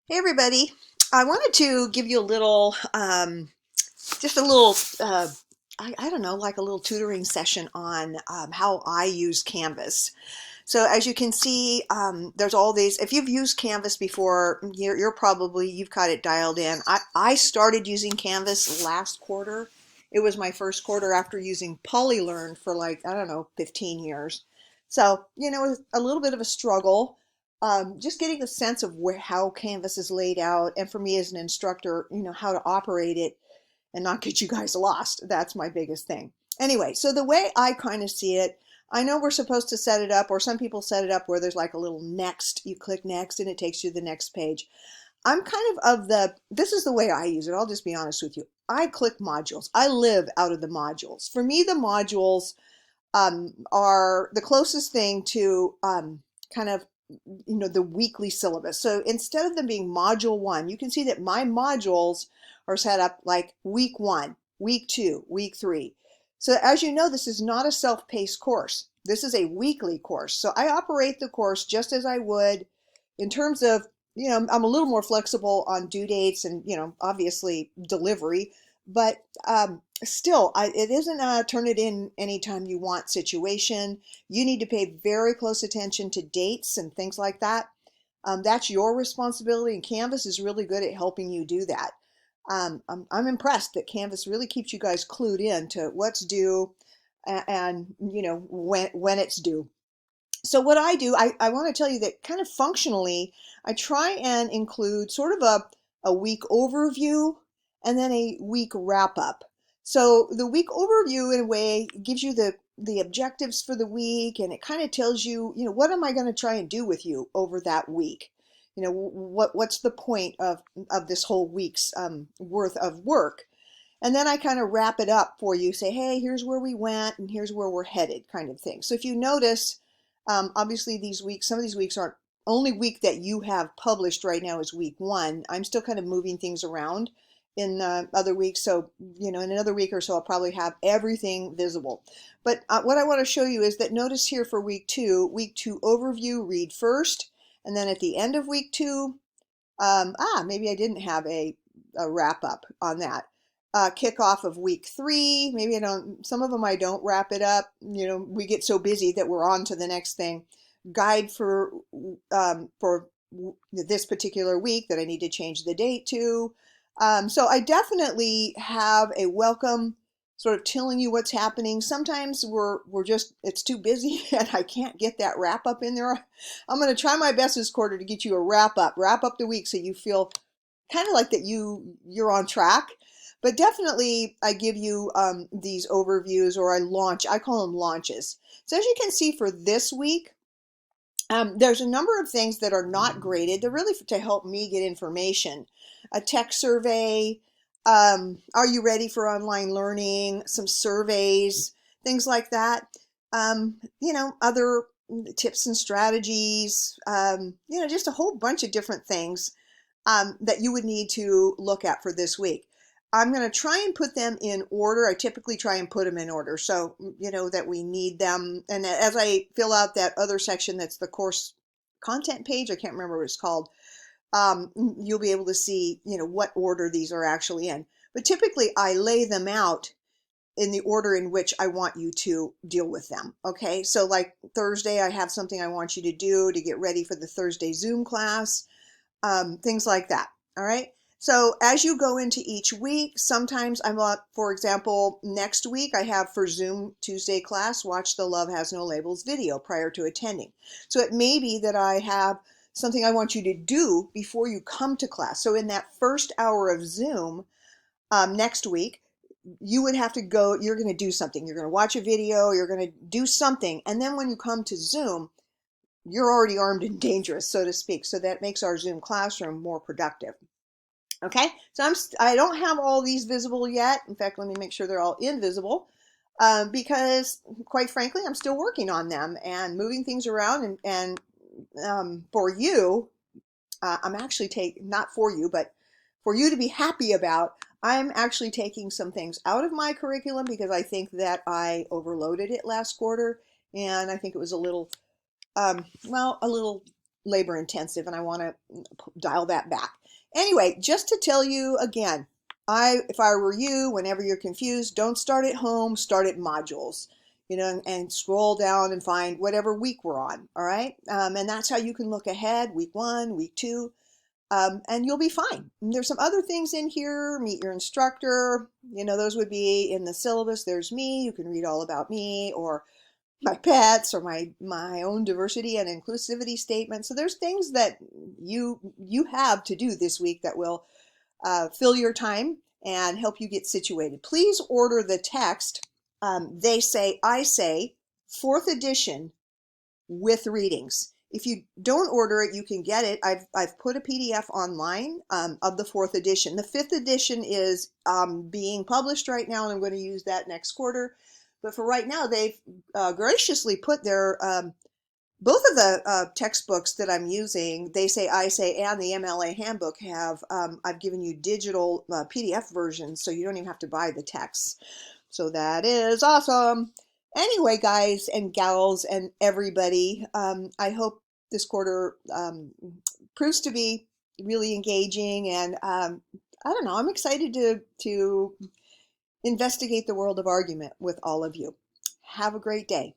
Hey everybody, I wanted to give you a little, just a little, I don't know, like a little tutoring session on how I use Canvas. So as you can see, there's all these, if you've used Canvas before, you're probably, you've got it dialed in. I started using Canvas last quarter. It was my first quarter after using Polylearn for like, I don't know, 15 years. So, it was a little bit of a struggle. Just getting a sense of how Canvas is laid out, and for me as an instructor, how to operate it and not get you guys lost. That's my biggest thing. Anyway, so the way I kind of see it, I know we're supposed to set it up, or some people set it up where there's like a little next. You click next and it takes you to the next page. I'm kind of this is the way I use it. I'll just be honest with you. I click modules. I live out of the modules. For me, the modules are the closest thing to kind of the weekly syllabus. So instead of them being module one, you can see that my modules are set up like week one, week two, week three. So as you know, this is not a self-paced course. This is a weekly course. So I operate the course just as I would in terms of, I'm a little more flexible on due dates and, obviously delivery, but still, it isn't a turn it in anytime you want situation. You need to pay very close attention to dates and things like that. That's your responsibility, and Canvas is really good at helping you do that. I'm impressed that Canvas really keeps you guys clued in to what's due and when it's due. So what I do, I want to tell you that kind of functionally, I try and include sort of a week overview and then a week wrap up. So the week overview in a way gives you the objectives for the week, and it kind of tells you, what am I going to try and do with you over that week? What's the point of this whole week's worth of work? And then I kind of wrap it up for you, say, hey, here's where we went and here's where we're headed, kind of thing. So if you notice, obviously these weeks, some of these weeks aren't, only week that you have published right now is week one. I'm still kind of moving things around in other weeks. So, in another week or so, I'll probably have everything visible. But what I want to show you is that notice here for week two overview, read first. And then at the end of week two, maybe I didn't have a wrap up on that. Kickoff of week three. Maybe I don't, some of them I don't wrap it up. We get so busy that we're on to the next thing. Guide for this particular week that I need to change the date to. So I definitely have a welcome sort of telling you what's happening. Sometimes we're just, it's too busy and I can't get that wrap up in there. I'm going to try my best this quarter to get you a wrap up the week so you feel kind of like that you're on track. But definitely I give you these overviews, or I call them launches. So as you can see for this week, there's a number of things that are not graded. They're really to help me get information. A tech survey, are you ready for online learning? Some surveys, things like that. Other tips and strategies, just a whole bunch of different things that you would need to look at for this week. I'm going to try and put them in order. I typically try and put them in order so that we need them. And as I fill out that other section that's the course content page, I can't remember what it's called, you'll be able to see what order these are actually in. But typically I lay them out in the order in which I want you to deal with them. Okay, so like Thursday, I have something I want you to do to get ready for the Thursday Zoom class, things like that. All right. So as you go into each week, sometimes for example, next week I have for Zoom Tuesday class, watch the Love Has No Labels video prior to attending. So it may be that I have something I want you to do before you come to class. So in that first hour of Zoom next week, you would have to go, you're going to do something. You're going to watch a video, you're going to do something. And then when you come to Zoom, you're already armed and dangerous, so to speak. So that makes our Zoom classroom more productive. Okay, so I don't have all these visible yet. In fact, let me make sure they're all invisible because quite frankly, I'm still working on them and moving things around. And for you, I'm actually not for you, but for you to be happy about, I'm actually taking some things out of my curriculum because I think that I overloaded it last quarter. And I think it was a little labor intensive, and I want to dial that back. Anyway, just to tell you again, if I were you, whenever you're confused, don't start at home, start at modules, and scroll down and find whatever week we're on. All right. And that's how you can look ahead, week 1, week 2, and you'll be fine. And there's some other things in here. Meet your instructor. Those would be in the syllabus. There's me. You can read all about me, or my pets, or my own diversity and inclusivity statement. So there's things that you have to do this week that will fill your time and help you get situated. Please order the text, They Say, I Say, 4th edition with readings. If you don't order it, you can get it. I've put a PDF online of the 4th edition. The 5th edition is being published right now, and I'm going to use that next quarter. But for right now, they've graciously put their both of the textbooks that I'm using, They Say, I Say, and the MLA Handbook have, I've given you digital PDF versions, so you don't even have to buy the text. So that is awesome. Anyway, guys and gals and everybody, I hope this quarter proves to be really engaging, and I don't know, I'm excited to investigate the world of argument with all of you. Have a great day.